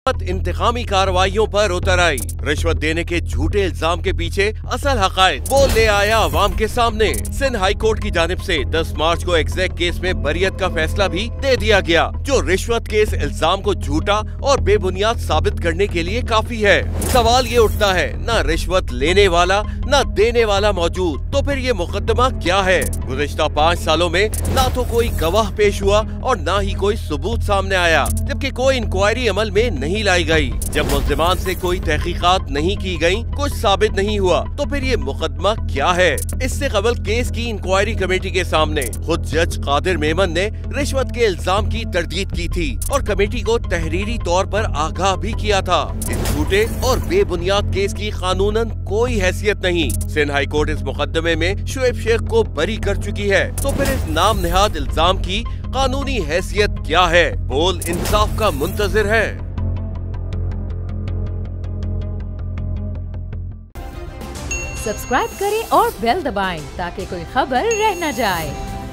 इंतकामी कार्रवाइयों पर उतर आई। रिश्वत देने के झूठे इल्जाम के पीछे असल हकायक वो ले आया अवाम के सामने। सिंध हाई कोर्ट की जानिब से 10 मार्च को एग्जैक्ट केस में बरियत का फैसला भी दे दिया गया, जो रिश्वत के इस इल्जाम को झूठा और बेबुनियाद साबित करने के लिए काफी है। सवाल ये उठता है, न रिश्वत लेने वाला न देने वाला मौजूद, तो फिर ये मुकदमा क्या है? गुज़िश्ता 5 सालों में न तो कोई गवाह पेश हुआ और न ही कोई सबूत सामने आया, जबकि कोई इंक्वायरी अमल में नहीं लाई गई। जब मुल्जिमान से कोई तहकीकात नहीं की गई, कुछ साबित नहीं हुआ, तो फिर ये मुकदमा क्या है? इससे कबल केस की इंक्वायरी कमेटी के सामने खुद जज कादिर मेमन ने रिश्वत के इल्जाम की तरदीद की थी और कमेटी को तहरीरी तौर पर आगाह भी किया था। इस झूठे और बेबुनियाद केस की कानूनन कोई हैसियत नहीं। सिंध हाई कोर्ट इस मुकदमे में शुएब शेख को बरी कर चुकी है, तो फिर इस नाम नेहाद इल्जाम की कानूनी हैसियत क्या है? बोल इंसाफ का मुंतजिर है। सब्सक्राइब करें और बेल दबाएं ताकि कोई खबर रह न जाए।